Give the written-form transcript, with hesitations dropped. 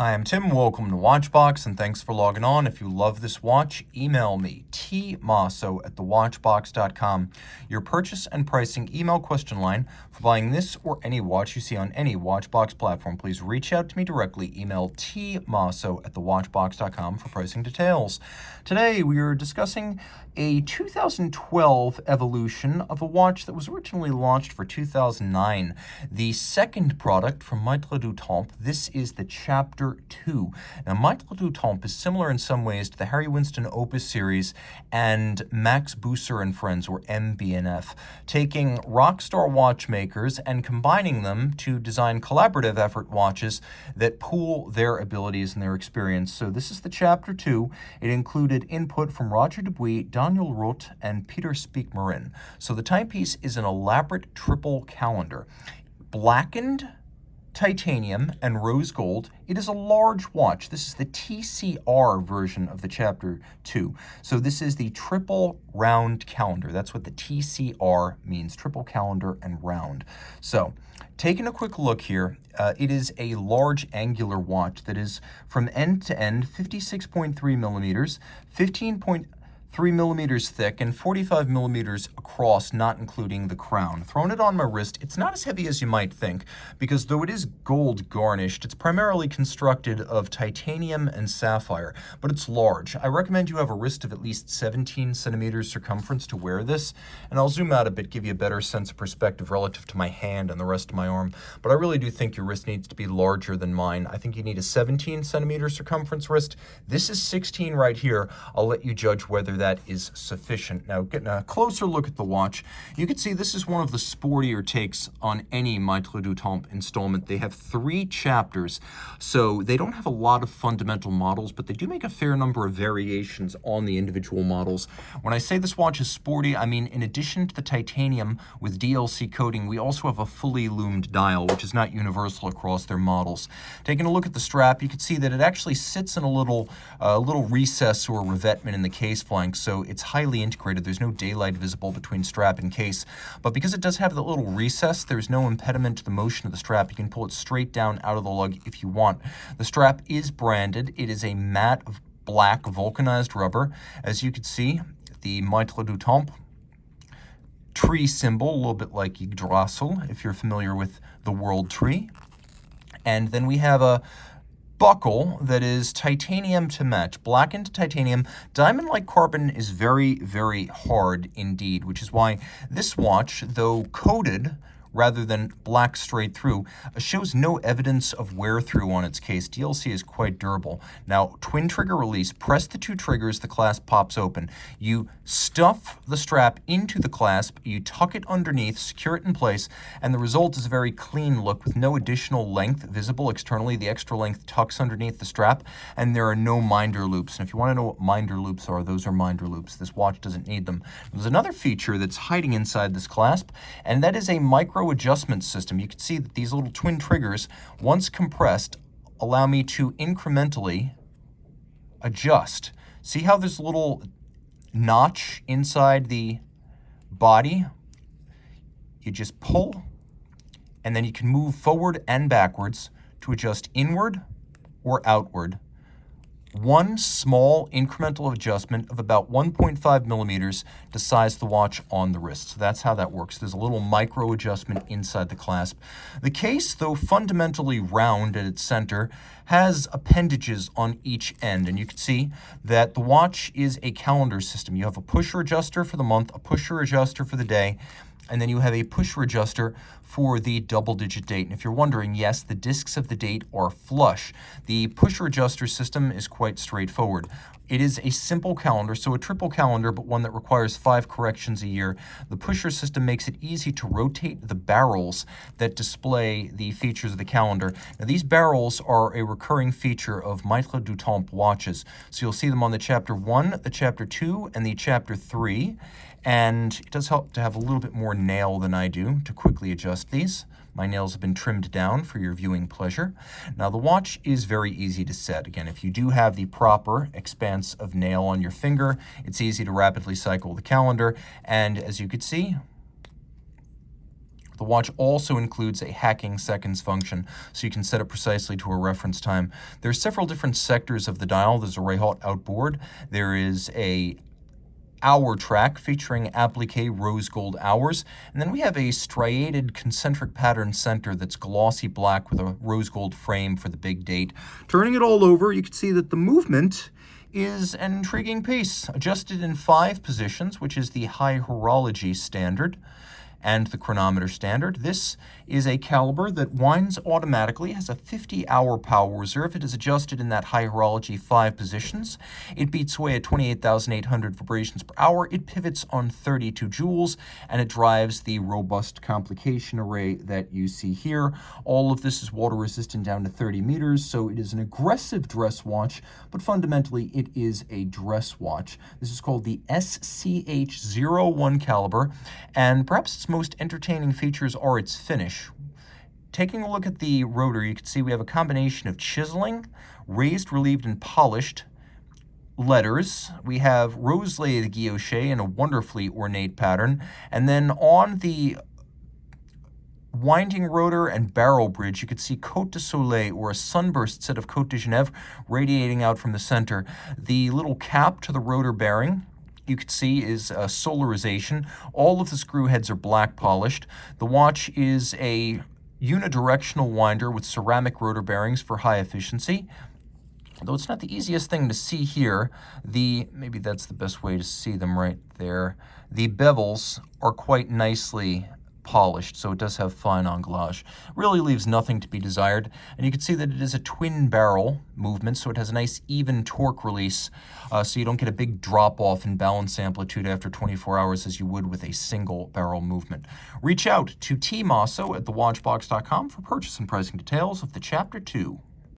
Hi, I'm Tim. Welcome to Watchbox, and thanks for logging on. If you love this watch, email me, tmosso@thewatchbox.com. Your purchase and pricing email question line for buying this or any watch you see on any Watchbox platform. Please reach out to me directly. Email tmosso@thewatchbox.com for pricing details. Today, we are discussing a 2012 evolution of a watch that was originally launched for 2009. The second product from Maitre du Temps. This is the Chapter 2. Now, Maitre du Temps is similar in some ways to the Harry Winston Opus series and Max Busser and Friends, or MB&F, taking rockstar watchmakers and combining them to design collaborative effort watches that pool their abilities and their experience. So this is the Chapter 2. It included input from Roger Dubuis, Daniel Roth, and Peter Speakmarin. So the timepiece is an elaborate triple calendar. Blackened titanium and rose gold. It is a large watch. This is the TCR version of the Chapter 2. So this is the triple round calendar. That's what the TCR means, triple calendar and round. So taking a quick look here, it is a large angular watch that is from end to end 56.3 millimeters, 15.3 millimeters thick, and 45 millimeters across, not including the crown. Throwing it on my wrist, it's not as heavy as you might think, because though it is gold garnished, it's primarily constructed of titanium and sapphire, but it's large. I recommend you have a wrist of at least 17 centimeters circumference to wear this, and I'll zoom out a bit, give you a better sense of perspective relative to my hand and the rest of my arm, but I really do think your wrist needs to be larger than mine. I think you need a 17 centimeter circumference wrist. This is 16 right here. I'll let you judge whether that is sufficient. Now, getting a closer look at the watch, you can see this is one of the sportier takes on any Maitre du Temps installment. They have 3 chapters, so they don't have a lot of fundamental models, but they do make a fair number of variations on the individual models. When I say this watch is sporty, I mean in addition to the titanium with DLC coating, we also have a fully loomed dial, which is not universal across their models. Taking a look at the strap, you can see that it actually sits in a little recess or revetment in the case flank, so it's highly integrated. There's no daylight visible between strap and case, but because it does have the little recess, there's no impediment to the motion of the strap. You can pull it straight down out of the lug if you want. The strap is branded. It is a matte black vulcanized rubber. As you can see, the Maitre du Temps tree symbol, a little bit like Yggdrasil, if you're familiar with the world tree. And then we have a buckle that is titanium to match, blackened titanium. Diamond-like carbon is very, very hard indeed, which is why this watch, though coated rather than black straight through, shows no evidence of wear through on its case. DLC is quite durable. Now, twin trigger release, press the 2 triggers, the clasp pops open. You stuff the strap into the clasp, you tuck it underneath, secure it in place, and the result is a very clean look with no additional length visible externally. The extra length tucks underneath the strap, and there are no minder loops. And if you want to know what minder loops are, those are minder loops. This watch doesn't need them. There's another feature that's hiding inside this clasp, and that is a micro adjustment system. You can see that these little twin triggers, once compressed, allow me to incrementally adjust. See how there's a little notch inside the body? You just pull, and then you can move forward and backwards to adjust inward or outward. One small incremental adjustment of about 1.5 millimeters to size the watch on the wrist. So that's how that works. There's a little micro adjustment inside the clasp. The case, though fundamentally round at its center, has appendages on each end. And you can see that the watch is a calendar system. You have a pusher adjuster for the month, a pusher adjuster for the day, and then you have a pusher adjuster for the double-digit date. And if you're wondering, yes, the discs of the date are flush. The pusher adjuster system is quite straightforward. It is a simple calendar, so a triple calendar, but one that requires 5 corrections a year. The pusher system makes it easy to rotate the barrels that display the features of the calendar. Now, these barrels are a recurring feature of Maitre du Temps watches. So you'll see them on the Chapter 1, the Chapter 2, and the Chapter 3. And it does help to have a little bit more nail than I do to quickly adjust these. My nails have been trimmed down for your viewing pleasure. Now, the watch is very easy to set. Again, if you do have the proper expanse of nail on your finger, it's easy to rapidly cycle the calendar. And as you can see, The watch also includes a hacking seconds function, so you can set it precisely to a reference time. There are several different sectors of the dial. There's a Rayhaut outboard. There is a hour track featuring applique rose gold hours, and then we have a striated concentric pattern center that's glossy black with a rose gold frame for the big date. Turning it all over, you can see that the movement is an intriguing piece, adjusted in 5 positions, which is the high horology standard and the chronometer standard. This is a caliber that winds automatically, has a 50-hour power reserve. It is adjusted in that high horology 5 positions. It beats away at 28,800 vibrations per hour. It pivots on 32 joules, and it drives the robust complication array that you see here. All of this is water resistant down to 30 meters, so it is an aggressive dress watch, but fundamentally it is a dress watch. This is called the SCH01 caliber, and perhaps its most entertaining features are its finish. Taking a look at the rotor, you can see we have a combination of chiseling, raised, relieved, and polished letters. We have rose lathe guilloche in a wonderfully ornate pattern, and then on the winding rotor and barrel bridge, you could see Côte de Soleil, or a sunburst set of Côte de Genève, radiating out from the center. The little cap to the rotor bearing, you can see, is a solarization. All of the screw heads are black polished. The watch is a unidirectional winder with ceramic rotor bearings for high efficiency. Though it's not the easiest thing to see here, maybe that's the best way to see them right there. The bevels are quite nicely polished, so it does have fine anglage. Really leaves nothing to be desired, and you can see that it is a twin barrel movement, so it has a nice even torque release, so you don't get a big drop off in balance amplitude after 24 hours as you would with a single barrel movement. Reach out to Team Mosso at thewatchbox.com for purchase and pricing details of the Chapter 2.